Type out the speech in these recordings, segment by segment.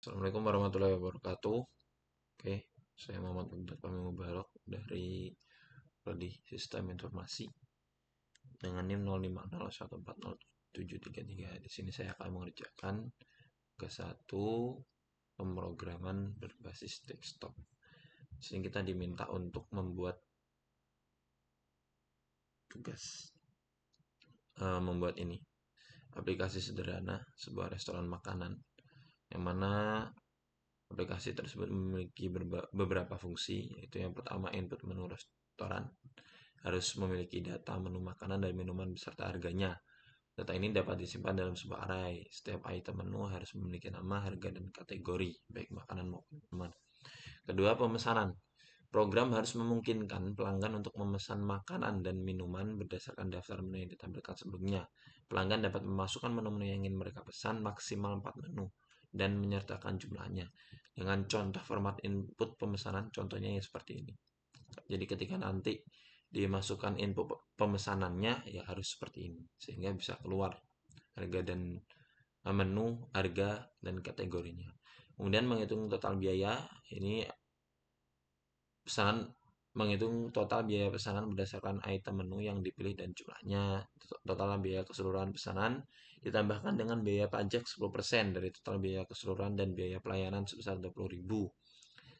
Assalamualaikum warahmatullahi wabarakatuh. Oke, saya Muhammad Baghdad Fahmi Mubarak dari Prodi Sistem Informasi dengan NIM 0501407333. Di sini saya akan mengerjakan ke satu pemrograman berbasis desktop. Di sini kita diminta untuk membuat tugas, membuat ini aplikasi sederhana sebuah restoran makanan, yang mana aplikasi tersebut memiliki beberapa fungsi, yaitu yang pertama input menu restoran, harus memiliki data menu makanan dan minuman beserta harganya. Data ini dapat disimpan dalam sebuah array. Setiap item menu harus memiliki nama, harga, dan kategori, baik makanan maupun minuman. Kedua, pemesanan. Program harus memungkinkan pelanggan untuk memesan makanan dan minuman berdasarkan daftar menu yang ditampilkan sebelumnya. Pelanggan dapat memasukkan menu-menu yang ingin mereka pesan maksimal 4 menu dan menyertakan jumlahnya. Dengan contoh format input pemesanan, contohnya yang seperti ini. Jadi ketika nanti dimasukkan input pemesanannya ya harus seperti ini sehingga bisa keluar harga dan menu, harga dan kategorinya. Kemudian menghitung total biaya, ini pesanan menghitung total biaya pesanan berdasarkan item menu yang dipilih dan jumlahnya. Total biaya keseluruhan pesanan ditambahkan dengan biaya pajak 10% dari total biaya keseluruhan dan biaya pelayanan sebesar 20.000.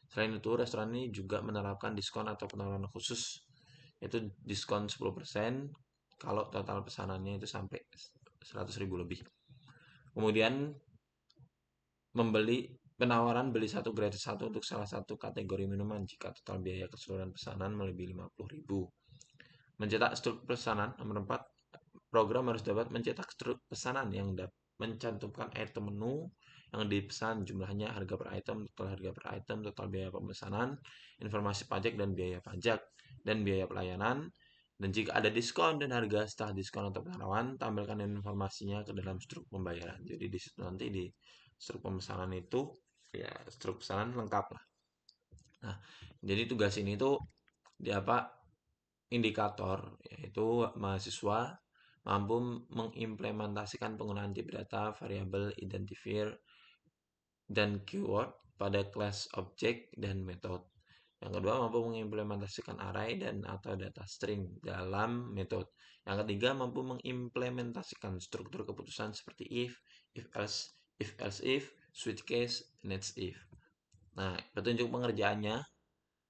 Selain itu, restoran ini juga menerapkan diskon atau penawaran khusus, yaitu diskon 10% kalau total pesanannya itu sampai 100.000 lebih. Kemudian membeli penawaran beli satu gratis satu untuk salah satu kategori minuman jika total biaya keseluruhan pesanan melebihi 50.000. Mencetak struk pesanan nomor 4. Program harus dapat mencetak struk pesanan yang mencantumkan item menu yang dipesan, jumlahnya, harga per item, total harga per item, total biaya pemesanan, informasi pajak dan biaya pajak, dan biaya pelayanan. Dan jika ada diskon dan harga setelah diskon atau penawaran, tampilkan informasinya ke dalam struk pembayaran. Jadi di situ nanti di struk pemesanan itu ya struk pesanan lengkap lah. Nah, jadi tugas ini tuh di apa indikator, yaitu mahasiswa mampu mengimplementasikan penggunaan tip data, variabel, identifier, dan keyword pada kelas objek dan metode. Yang kedua, mampu mengimplementasikan array dan atau data string dalam metode. Yang ketiga, mampu mengimplementasikan struktur keputusan seperti if else if, switch case, next if. Nah, petunjuk pengerjaannya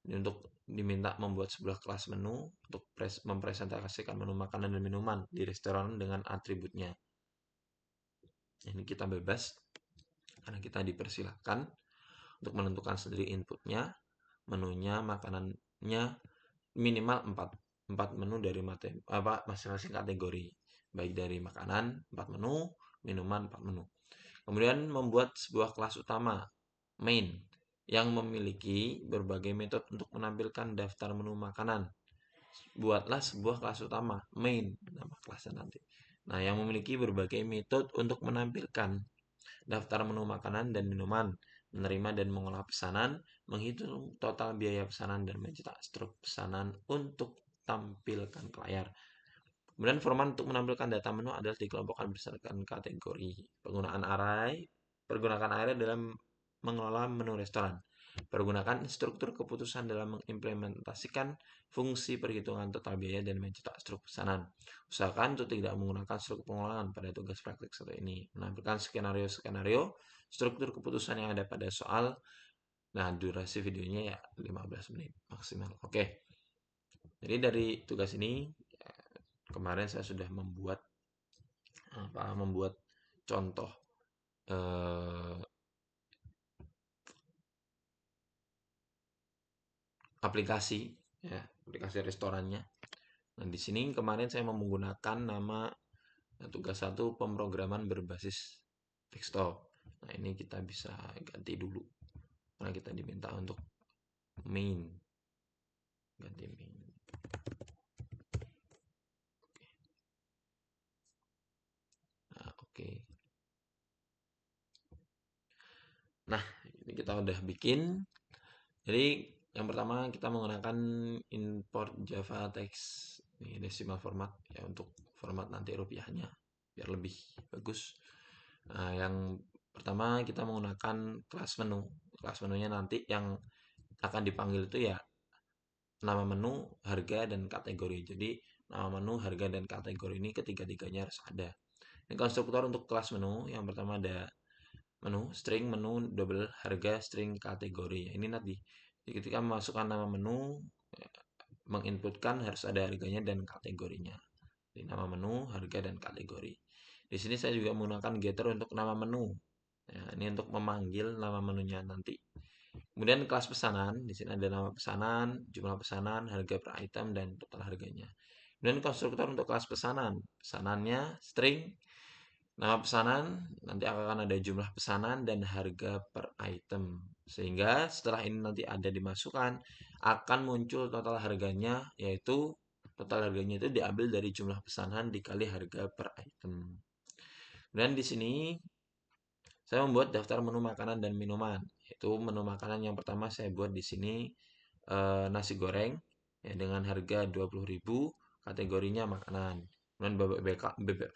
ini untuk diminta membuat sebuah kelas menu untuk mempresentasikan menu makanan dan minuman di restoran dengan atributnya. Ini kita bebas karena kita dipersilahkan untuk menentukan sendiri inputnya, menunya, makanannya, minimal 4 menu dari masing-masing kategori, baik dari makanan 4 menu, minuman 4 menu. Kemudian membuat sebuah kelas utama main yang memiliki berbagai metode untuk menampilkan daftar menu makanan. Buatlah sebuah kelas utama main, nama kelasnya nanti. Nah, yang memiliki berbagai metode untuk menampilkan daftar menu makanan dan minuman, menerima dan mengolah pesanan, menghitung total biaya pesanan, dan mencetak struk pesanan untuk tampilkan ke layar. Kemudian format untuk menampilkan data menu adalah dikelompokkan berdasarkan kategori. Pergunakan array dalam mengelola menu restoran. Pergunakan struktur keputusan dalam mengimplementasikan fungsi perhitungan total biaya dan mencetak struk pesanan. Usahakan untuk tidak menggunakan struk pengulangan pada tugas praktik satu ini. Menampilkan skenario-skenario struktur keputusan yang ada pada soal. Nah, durasi videonya ya 15 menit maksimal. Oke. Jadi dari tugas ini kemarin saya sudah membuat contoh eh, aplikasi ya, aplikasi restorannya. Nah, di sini kemarin saya menggunakan nama tugas 1 pemrograman berbasis desktop. Nah, ini kita bisa ganti dulu karena kita diminta untuk main. Ganti main. Nah, oke. Nah, ini kita udah bikin. Jadi yang pertama kita menggunakan import Java text ini decimal format ya untuk format nanti rupiahnya biar lebih bagus. Nah, yang pertama kita menggunakan kelas menu. Kelas menunya nanti yang akan dipanggil itu ya nama menu, harga, dan kategori. Jadi nama menu, harga, dan kategori ini ketiga-tiganya harus ada. Ini konstruktor untuk kelas menu. Yang pertama ada menu, string, menu, double, harga, string, kategori. Ini nanti ketika memasukkan nama menu, menginputkan harus ada harganya dan kategorinya. Di nama menu, harga, dan kategori. Di sini saya juga menggunakan getter untuk nama menu. Ya, ini untuk memanggil nama menunya nanti. Kemudian kelas pesanan, di sini ada nama pesanan, jumlah pesanan, harga per item, dan total harganya. Kemudian konstruktor untuk kelas pesanan, pesanannya string, nama pesanan, nanti akan ada jumlah pesanan dan harga per item. Sehingga setelah ini nanti ada dimasukkan, akan muncul total harganya, yaitu total harganya itu diambil dari jumlah pesanan dikali harga per item. Dan di sini saya membuat daftar menu makanan dan minuman. Itu menu makanan yang pertama saya buat di sini nasi goreng ya, dengan harga 20.000, kategorinya makanan. Kemudian bebek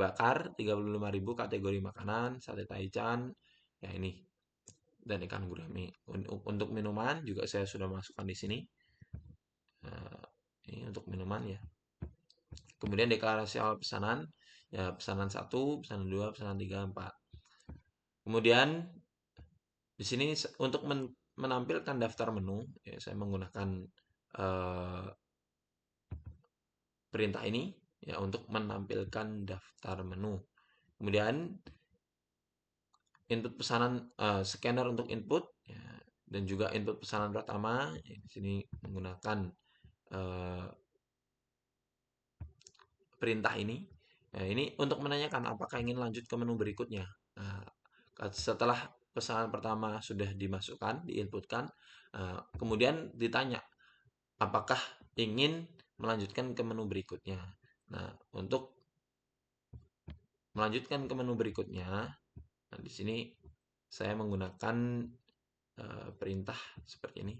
bakar 35.000, kategori makanan, sate taichan ya ini, dan ikan gurame. Untuk minuman juga saya sudah masukkan di sini. Ini untuk minuman ya. Kemudian deklarasi awal pesanan ya, pesanan 1, pesanan 2, pesanan 3, 4. Kemudian di sini untuk menampilkan daftar menu, ya, saya menggunakan perintah ini ya untuk menampilkan daftar menu. Kemudian input pesanan, scanner untuk input ya, dan juga input pesanan pertama ya, di sini menggunakan perintah ini. Nah, ini untuk menanyakan apakah ingin lanjut ke menu berikutnya. Nah, setelah pesanan pertama sudah dimasukkan, diinputkan, kemudian ditanya apakah ingin melanjutkan ke menu berikutnya. Nah, untuk melanjutkan ke menu berikutnya, nah di sini saya menggunakan perintah seperti ini.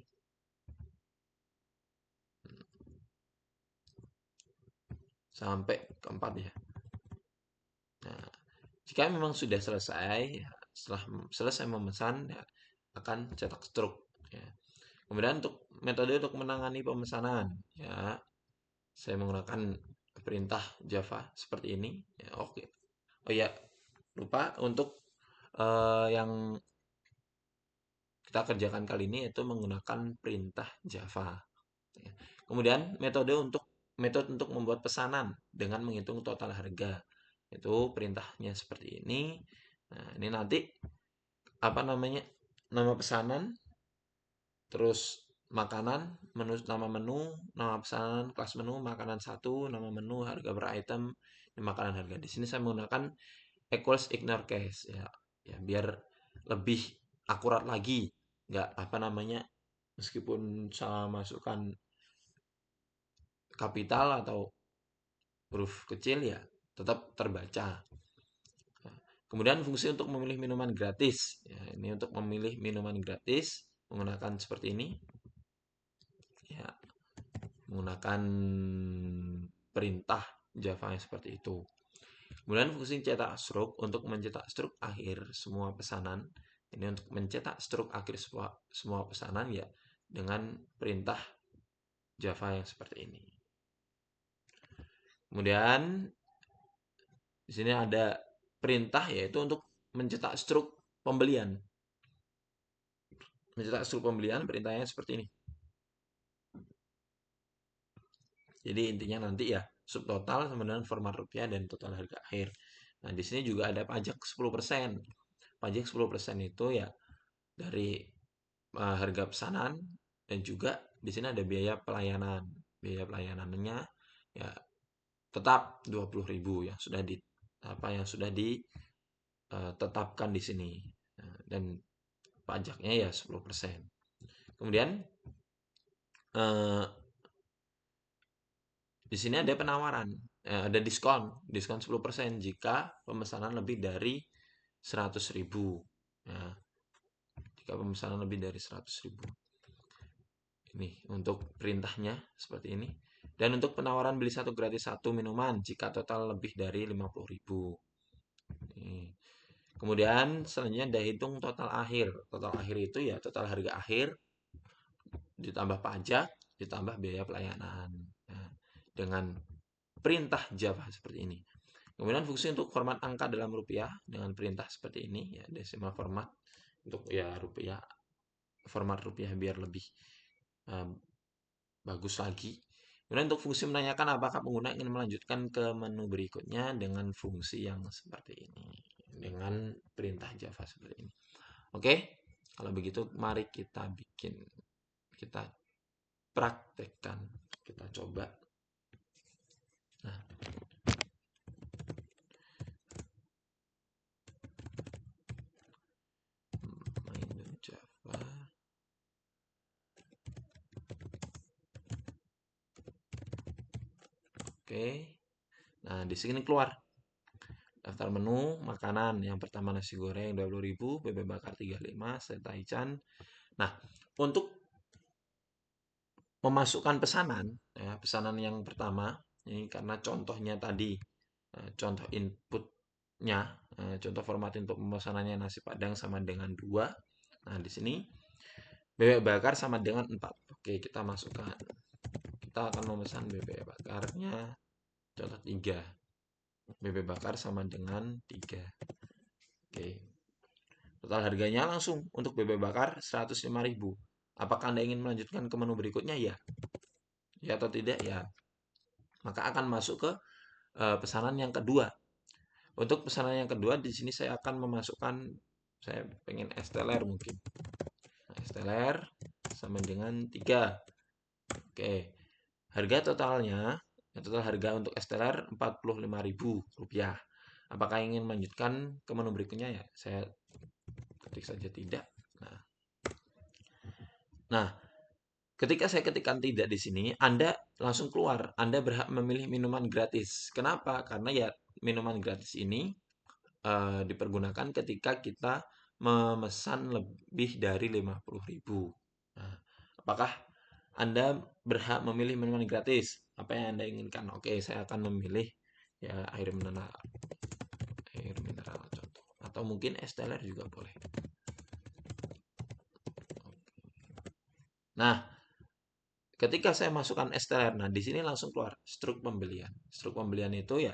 Sampai keempat ya. Nah, jika memang sudah selesai, ya, setelah selesai memesan, ya, akan cetak struk. Ya. Kemudian untuk metode untuk menangani pemesanan, ya, saya menggunakan perintah Java seperti ini. Ya, oke. Oh ya, lupa untuk yang kita kerjakan kali ini yaitu menggunakan perintah Java. Ya. Kemudian metode untuk membuat pesanan dengan menghitung total harga. Itu perintahnya seperti ini. Nah, ini nanti apa namanya? Nama pesanan, terus makanan, nama menu, nama pesanan, kelas menu, makanan 1, nama menu, harga per item, dan makanan harga. Di sini saya menggunakan equals ignore case ya. Ya, biar lebih akurat lagi. Nggak apa namanya? Meskipun salah masukkan kapital atau huruf kecil ya tetap terbaca. Kemudian fungsi untuk memilih minuman gratis. Ya, ini untuk memilih minuman gratis menggunakan seperti ini. Ya, menggunakan perintah Java yang seperti itu. Kemudian fungsi cetak struk untuk mencetak struk akhir semua pesanan. Ini untuk mencetak struk akhir semua pesanan ya dengan perintah Java yang seperti ini. Kemudian di sini ada perintah yaitu untuk mencetak struk pembelian. Mencetak struk pembelian perintahnya seperti ini. Jadi intinya nanti ya subtotal sama dengan format rupiah dan total harga akhir. Nah, di sini juga ada pajak 10%. Pajak 10% itu ya dari harga pesanan, dan juga di sini ada biaya pelayanan. Biaya pelayanannya ya tetap 20.000 yang sudah ditetapkan di sini. Nah, dan pajaknya ya 10%. Kemudian di sini ada penawaran, ada diskon 10% jika pemesanan lebih dari 100.000. Nah, jika pemesanan lebih dari 100.000. Ini untuk perintahnya seperti ini. Dan untuk penawaran beli satu gratis satu minuman jika total lebih dari 50.000. Kemudian selanjutnya ada hitung total akhir. Total akhir itu ya total harga akhir ditambah pajak ditambah biaya pelayanan. Nah, dengan perintah Java seperti ini. Kemudian fungsi untuk format angka dalam rupiah dengan perintah seperti ini ya decimal format untuk ya rupiah format rupiah biar lebih uh, bagus lagi. Kemudian untuk fungsi menanyakan apakah pengguna ingin melanjutkan ke menu berikutnya dengan fungsi yang seperti ini. Dengan perintah Java seperti ini. Oke, kalau begitu mari kita bikin, kita praktekkan, kita coba. Nah, main Java. Oke. Nah, di sini keluar daftar menu makanan. Yang pertama nasi goreng 20.000, bebek bakar 35, set taichan. Nah, untuk memasukkan pesanan, ya, pesanan yang pertama ini karena contohnya tadi contoh inputnya, contoh format untuk pemesanannya nasi padang sama dengan 2. Nah, di sini bebek bakar sama dengan 4. Oke, kita masukkan. Kita akan memesan bebek bakarnya contoh 3. Bebek bakar sama dengan 3. Oke. Total harganya langsung untuk bebek bakar 105.000. Apakah Anda ingin melanjutkan ke menu berikutnya? Ya. Ya atau tidak? Ya. Maka akan masuk ke pesanan yang kedua. Untuk pesanan yang kedua di sini saya akan memasukkan, saya pengen es teler mungkin. Nah, es teler sama dengan 3. Oke. Harga totalnya, total harga untuk es teler Rp45.000. Apakah ingin melanjutkan ke menu berikutnya? Ya, saya ketik saja tidak. Nah, ketika saya ketikkan tidak di sini, Anda langsung keluar. Anda berhak memilih minuman gratis. Kenapa? Karena ya minuman gratis ini dipergunakan ketika kita memesan lebih dari 50.000. Nah, apakah Anda berhak memilih minuman gratis? Apa yang Anda inginkan? Oke, saya akan memilih ya air mineral contoh. Atau mungkin es teler juga boleh. Nah, ketika saya masukkan es teler, nah di sini langsung keluar struk pembelian. Struk pembelian itu ya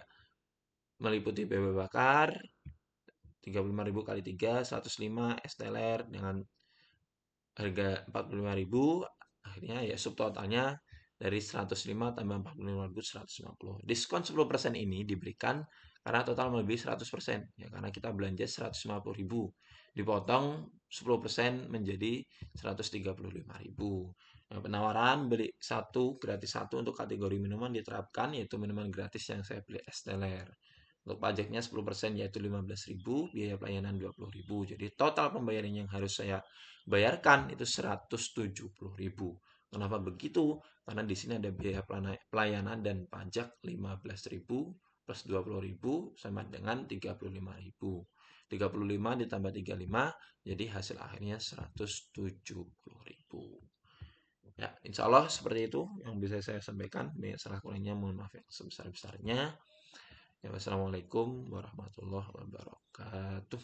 meliputi bebek bakar 35.000 kali 3, 105 es teler dengan harga 45.000, akhirnya ya subtotalnya dari 105 tambah 45.000 150. Diskon 10% ini diberikan karena total melebihi 100%, ya karena kita belanja 150.000 dipotong 10% menjadi 135.000. Nah, penawaran beli satu gratis satu untuk kategori minuman diterapkan, yaitu minuman gratis yang saya beli es teler. Untuk pajaknya 10% yaitu 15.000, biaya pelayanan 20.000. Jadi total pembayaran yang harus saya bayarkan itu 170.000. Kenapa begitu? Karena di sini ada biaya pelayanan dan pajak 15.000 plus 20.000 sama dengan 35.000. 35 ditambah 35 jadi hasil akhirnya 170.000. Ya, insya Allah seperti itu yang bisa saya sampaikan. Banyak salah kurangnya mohon maaf yang sebesar-besarnya. Ya, wassalamualaikum warahmatullahi wabarakatuh.